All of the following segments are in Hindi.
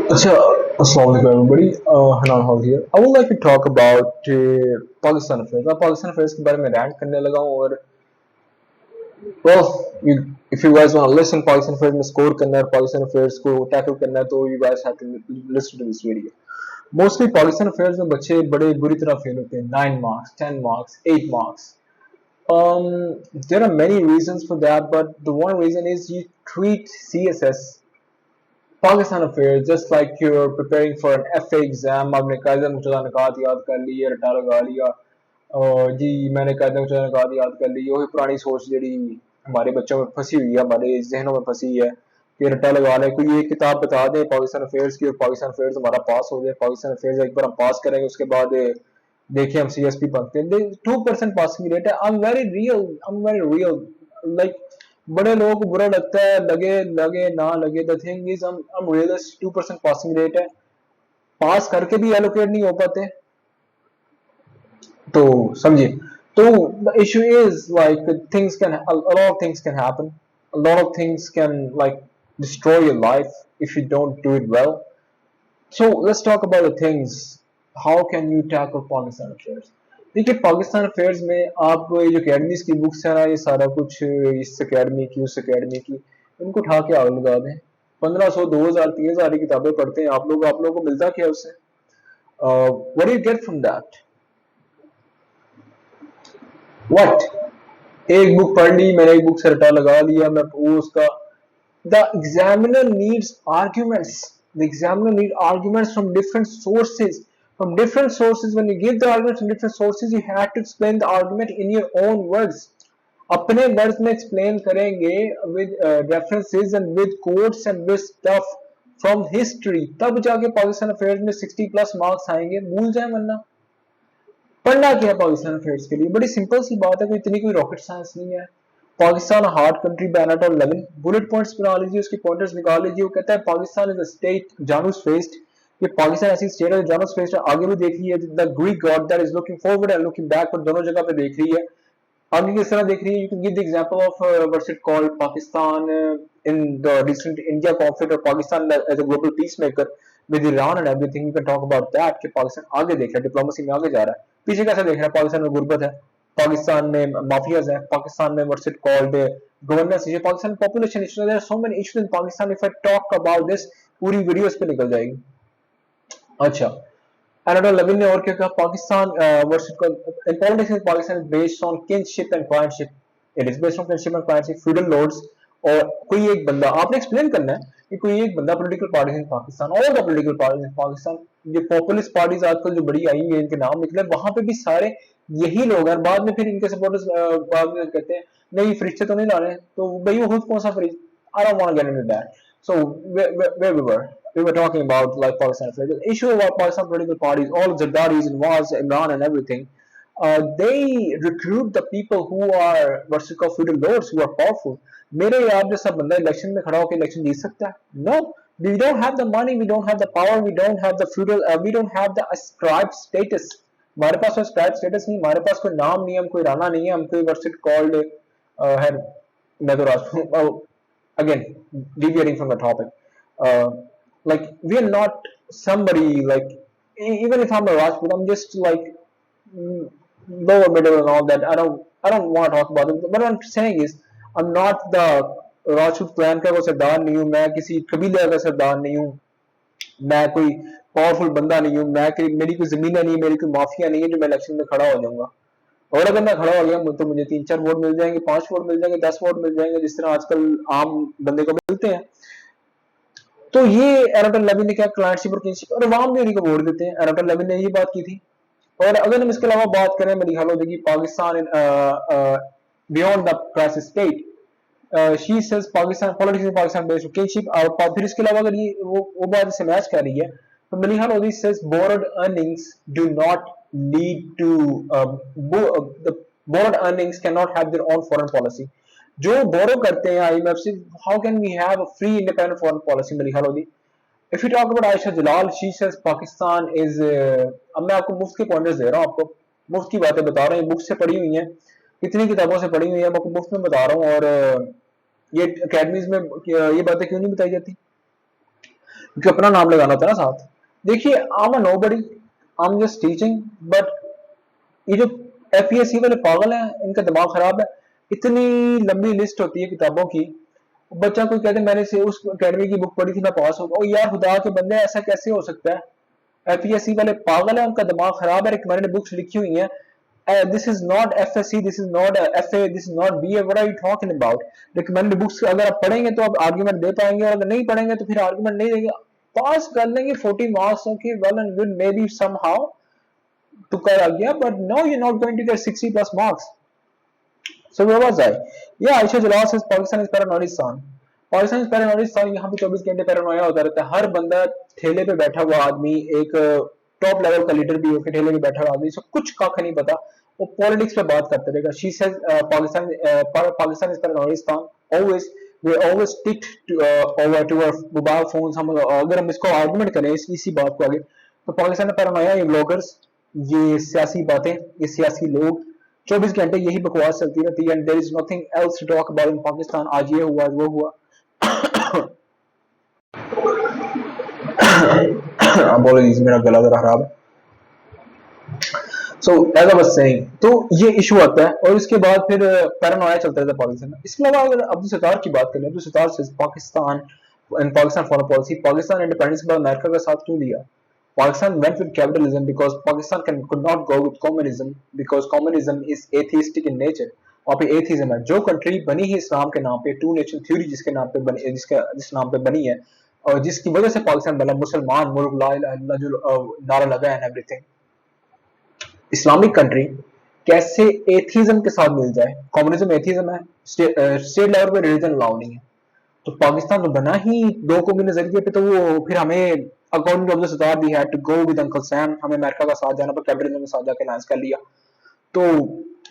अच्छा, अस्सलाम वालेकुम everybody. Hanan hall here. I would like to talk about Pakistan affairs. मैं पाकिस्तान अफेयर्स के बारे में रैंट करने लगा हूँ और if you guys want to listen Pakistan affairs में स्कोर करना है और पाकिस्तान अफेयर्स को टैकल करना है तो you guys have to listen to this video. Mostly Pakistan affairs में बच्चे बड़े बुरी तरह फेल होते हैं 9 marks, 10 marks, 8 marks. There are many reasons for that, but the one reason is you treat CSS Pakistan affairs just like you're preparing for an FA exam. आपने कायदा मुचला निकात याद कर ली है, रटा लगा लिया और जी मैंने कायदा मुचला निकात याद कर ली. वही पुरानी सोच जी हमारे बच्चों में फंसी हुई है, हमारे जहनों में फंसी है कि रटा लगा लें. कोई एक किताब बता दें पाकिस्तान अफेयर्स की और पाकिस्तान अफेयर्स हमारा पास हो जाए. पाकिस्तान अफेयर्स एक बार हम पास करेंगे उसके बाद देखिए हम CSP बनते हैं. 2% पासिंग रेट है. I am very real like बड़े लोगों को बुरा लगता है, लगे लगे ना लगे. द थिंग इज हम रियलिस्ट 2% पासिंग रेट है. पास करके भी एलोकेट नहीं हो पाते. तो समझिए. तो the issue is like things can a lot of things can happen. A lot of things can like destroy your life if you don't do it well. So let's talk about the things. How can you tackle Pakistan affairs? देखिए पाकिस्तान अफेयर्स में आप ये जो अकेडमीज की बुक्स है ना, ये सारा कुछ इस अकेडमी की उस अकेडमी की इनको उठा के आग लगा दें. 1500 2000 3000 की किताबें पढ़ते हैं आप लोगों को मिलता क्या उससे? What do you get from that? What? एक बुक पढ़ ली मैंने, एक बुक से रटा लगा लिया मैं वो उसका. The examiner needs arguments. The examiner needs arguments from different sources. From different sources, when you give the arguments from different sources, you have to explain the argument in your own words. अपने वर्ड्स में एक्सप्लेन करेंगे with references and with quotes and with stuff from history. तब जाके पाकिस्तान अफेयर्स में 60+ मार्क्स आएंगे. भूल जाए वरना. पढ़ना क्या है पाकिस्तान अफेयर्स के लिए? बड़ी सिंपल सी बात है, कोई इतनी कोई रॉकेट साइंस नहीं है. Pakistan hard country by Anatol Lieven. Bullet points बना लीजिए, उसके पॉइंटर्स निकाल लीजिए. वो कहता है Pakistan is a state Janus faced. ये पाकिस्तान ऐसी स्टेट है जानूस फेस्ड है. आगे भी देख रही है the Greek God that is looking forward and looking backward. दोनों जगह पे देख रही है. आगे किस तरह देख रही है? You can give the example of what's it called Pakistan in the recent India conflict or Pakistan as a global peacemaker with Iran and everything. You can talk about that कि पाकिस्तान आगे देख रहा है, डिप्लोमेसी में आगे जा रहा है. पीछे कैसे देख रहा है? पाकिस्तान में गुर्बत है, पाकिस्तान में माफियाज है, पाकिस्तान में व्हाट्स इट कॉल्ड गवर्नेंस है, Pakistan population issues. There are so many issues in Pakistan. If I talk about this पूरी वीडियो इस पे निकल जाएगी. अच्छा, एनाटोल लेविन ने और क्या कहा? Pakistan what's it called in politics in Pakistan is based on kinship and clientship. It is based on kinship and clientship. Feudal lords और कोई एक बंदा आपने एक्सप्लेन करना है कि कोई एक बंदा political parties in Pakistan, all the political parties in Pakistan, जो पॉपुलिस्ट पार्टीज आजकल जो बड़ी आई हैं इनके नाम निकले वहां पे भी सारे यही लोग हैं. बाद में फिर इनके सपोर्टर्स बाद में कहते हैं नहीं फरिश्ते तो नहीं ला रहे. तो भाई वो खुद कौन सा फरिश्ता? I don't want to get into that. So where we were talking about like Pakistan. The issue about Pakistan political parties, all Zardaris and Nawaz, Imran and everything, they recruit the people who are what's it called feudal lords who are powerful. मेरे यार जैसा बंदा इलेक्शन में खड़ा होकर इलेक्शन जीत सकता है? No, we don't have the money, we don't have the power, we don't have the feudal, we don't have the ascribed status. हमारे पास कोई ascribed status नहीं, हमारे पास कोई नाम नहीं, हम कोई राणा नहीं है, हम कोई what's it called है. मैं तो Rajput again deviating from the topic. Uh, like we are not somebody like even if I'm a Rajput, I'm just like lower middle and all that. I don't want to talk about it. But what I'm saying is I'm not the Rajput clan का वो सरदार नहीं हूँ. मैं किसी कबीले का सरदार नहीं हूँ. मैं कोई पावरफुल बंदा नहीं हूँ. मेरी कोई जमीनें नहीं, मेरी कोई माफिया नहीं है जो मैं इलेक्शन में खड़ा हो जाऊंगा. और अगर मैं खड़ा हो गया तो मुझे 3-4 वोट मिल जाएंगे, 5 वोट मिल जाएंगे, 10 वोट मिल जाएंगे, जिस तरह आजकल आम बंदे को मिलते हैं. तो ये एनाटोल लेविन ने क्या क्लाइंटशिप और किनशिप और अवाम भी उन्हीं को वोट देते हैं. एनाटोल लेविन ने ये बात की थी. और अगर हम इसके अलावा बात करें मेरी हाल होगी Pakistan beyond the crisis state. She says Pakistan politics in Pakistan based on kinship. और फिर इसके अलावा अगर ये वो बात इससे मैच कर रही है तो मेरी हाल होगी says board earnings do not lead to the borrowed earnings cannot have their own foreign policy. जो बोरो करते हैं आईएमएफ से, how can we have a free independent foreign policy? मेरी ख्याल होगी. If you talk about Aisha Jalal, she says Pakistan is अब मैं आपको मुफ्त के पॉइंटर्स दे रहा हूँ, आपको मुफ्त की बातें बता रहा हूँ. बुक से पढ़ी हुई हैं, कितनी किताबों से पढ़ी हुई है, मैं आपको मुफ्त में बता रहा हूँ. और ये अकेडमीज में ये बातें क्यों नहीं बताई जाती? क्योंकि अपना नाम लगाना था ना साथ। देखिए I am nobody, I am just teaching, but ये जो एपीएससी वाले पागल हैं इनका दिमाग खराब है। इतनी लंबी लिस्ट होती है किताबों की, बच्चा कोई कहते मैंने से उस अकेडमी की बुक पढ़ी थी मैं पास हो गया। ओ यार खुदा के बंदे ऐसा कैसे हो सकता है? एपीएससी वाले पागल है, उनका दिमाग खराब है। रिकमेंडेड बुक्स लिखी हुई हैं, this is not FSC, this is not FA, this is not BA, what are you talking about? Recommended books अगर आप पढ़ेंगे तो आप आर्गुमेंट दे पाएंगे, और अगर नहीं पढ़ेंगे तो फिर आर्गुमेंट नहीं देंगे। पास कर लेंगे 40 marks, okay well and good, may be somehow to कर आ गया, but no, you're not going to get 60 plus marks. So where was I? Yeah, Aisha Jalal says Pakistan is paranoidistan. Pakistan paranoid, यहाँ पे 24 घंटे पैरानोया होता रहता है। हर बंदा ठेले पे बैठा हुआ आदमी, एक टॉप लेवल का लीडर भी होकर ठेले पे बैठा हुआ आदमी, सब कुछ कख नहीं पता, वो पॉलिटिक्स पे बात करते रहेगा। She says Pakistan is Paranoidistan, always we always stick to over to our mobile phones. हम अगर हम इसको आर्गुमेंट करें इसी बात को आगे, तो पाकिस्तान में पैरानोया, ये ब्लॉगर्स, ये सियासी बातें, ये सियासी लोग 24 घंटे यही बकवास चलती रहती है, and there is nothing else to talk about in Pakistan. आज ये हुआ, वो हुआ। Apologies, मेरा गला जरा खराब है। So as I was saying, तो ये इशू आता है, और इसके बाद फिर पैरानोया चलता रहता है पाकिस्तान में। इसके अलावा अगर अब्दुल सत्तार की बात करें, अब्दुल सत्तार से Pakistan and Pakistan foreign policy, Pakistan independence के बाद अमेरिका का साथ क्यों दिया? Pakistan went with capitalism because Pakistan could not go with communism, because communism is atheistic in nature. वहाँ पे एथिज्म है। जो कंट्री बनी है इस्लाम के नाम पे, टू नेशन थ्योरी जिसके नाम पे बनी, जिस नाम पे बनी है, और जिसकी वजह से पाकिस्तान बना मुसलमान मुल्क, ला इलाहा इल्लल्लाह जो नारा लगा है, एवरीथिंग, इस्लामिक कंट्री कैसे एथिज्म के साथ मिल जाए? कम्युनिज्म एथिज्म है, स्टेट लेवल पे रिलीजन अलाउ नहीं है। तो पाकिस्तान तो बना ही दो कौमी नजरिए पे, तो वो फिर हमें according to Abdul Sattar we had to go with uncle Sam, हमें अमेरिका का साथ जाना पर कैपिटलिज्म के साथ जाके अलायंस कर लिया। तो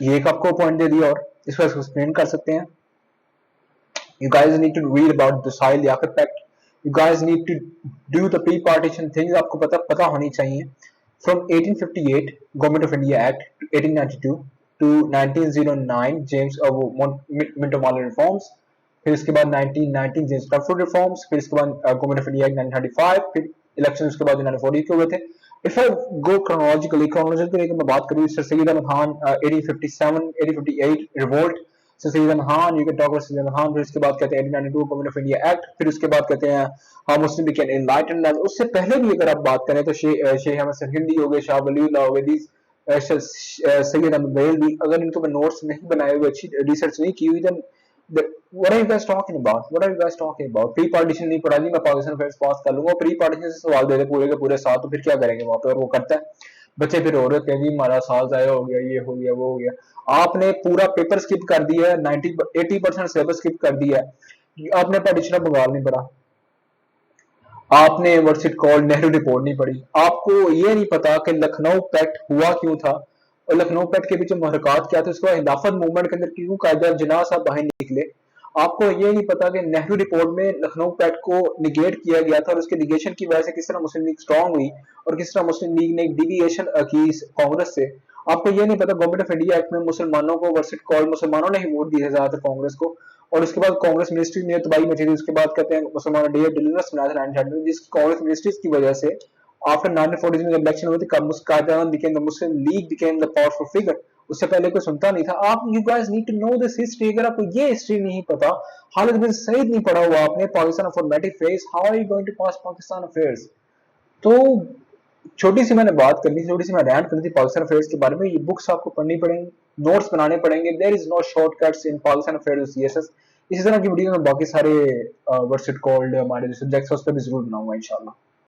ये एक आपको पॉइंट दे दिया, और इसको एक्सप्लेन कर सकते हैं। You guys need to read about the Sahil Liaquat Pact. You guys need to do the pre-partition things, आपको पता होनी चाहिए। From 1858 Government of India Act to 1892 to 1909 James Minto Marlin reforms, फिर इसके बाद 1919 जेम्स क्रफोर्ड रिफॉर्म्स, फिर इसके बाद गवर्नमेंट ऑफ इंडिया 1935, फिर इलेक्शन उसके बाद 1940 के हुए थे। इफ आई गो क्रोनोलॉजिकली मैं बात करूं, sir Syed Ahmad Khan 1857 1858 revolt, sir Syed Ahmad Khan, you can talk about Syed Ahmad Khan. फिर उसके बाद कहते हैं 1892 गवर्नमेंट ऑफ इंडिया एक्ट, फिर उसके बाद कहते हैं हाउ मुस्लिम बिकेम एनलाइटेंड। उससे पहले भी अगर आप बात करें तो शेख अहमद सरहिंदी हो गए, शाह वलीउल्लाह हो गए, सैयद अहमद बरेलवी, अगर इनको मैं नोट्स नहीं बनाए हुए, अच्छी रिसर्च नहीं की हुई, then what are you guys talking about? What are you guys talking about? Pre partition नहीं पढ़ा जी, मैं पाकिस्तान अफेयर्स पास कर लूंगा। प्री पार्टीशन से सवाल दे दे पूरे के पूरे साथ, तो फिर क्या करेंगे वहां पे? और वो करता है, बच्चे फिर हो रहे थे जी हमारा साल जाया हो गया, ये हो गया, वो हो गया। आपने पूरा पेपर स्किप कर दिया है, 80% सिलेबस स्किप कर दिया है, आपने पार्टीशन बंगाल नहीं पढ़ा, आपने what's it called Nehru report नहीं पढ़ी, आपको ये नहीं पता कि लखनऊ पैक्ट हुआ क्यों था, और लखनऊ पैक्ट के पीछे मुहरकात क्या थे, उसके बाद खिलाफत मूवमेंट के अंदर क्यों कायदा जिन्ना साहब बाहर निकले। आपको ये नहीं पता कि नेहरू रिपोर्ट में लखनऊ पैक्ट को निगेट किया गया था, और उसके निगेशन की वजह से किस तरह मुस्लिम लीग स्ट्रांग हुई, और किस तरह मुस्लिम लीग ने एक डिविएशन की कांग्रेस से। आपको ये नहीं पता गवर्नमेंट ऑफ इंडिया एक्ट में मुसलमानों को व्हाट्स इट कॉल्ड, मुसलमानों ने ही वोट दिए ज्यादातर कांग्रेस को, और उसके बाद कांग्रेस मिनिस्ट्री में तबाही मची थी। उसके बाद कहते हैं मुसलमानों डे डिलीवर्स बनाया था 1900 जिसकी कांग्रेस मिनिस्ट्रीज की वजह से आफ्टर 1940 में इलेक्शन हुए थे, कायदान became the Muslim League became the powerful figure. उससे पहले कोई सुनता नहीं था। आप you guys need to know this history. अगर आपको ये हिस्ट्री नहीं पता, खालिद बिन सईद नहीं पढ़ा हुआ आपने Pakistan formative phase, how are you going to pass Pakistan affairs? तो छोटी सी मैंने बात करनी थी, छोटी सी मैं रैंट करनी थी पाकिस्तान अफेयर्स के बारे में। ये बुक्स आपको पढ़नी पड़ेंगी, नोट्स बनाने पड़ेंगे। There is no shortcuts in Pakistan affairs CSS. इसी तरह की वीडियो में बाकी सारे व्हाट्स इट कॉल्ड हमारे जो सब्जेक्ट्स उस पर भी जरूर बनाऊंगा इंशाल्लाह।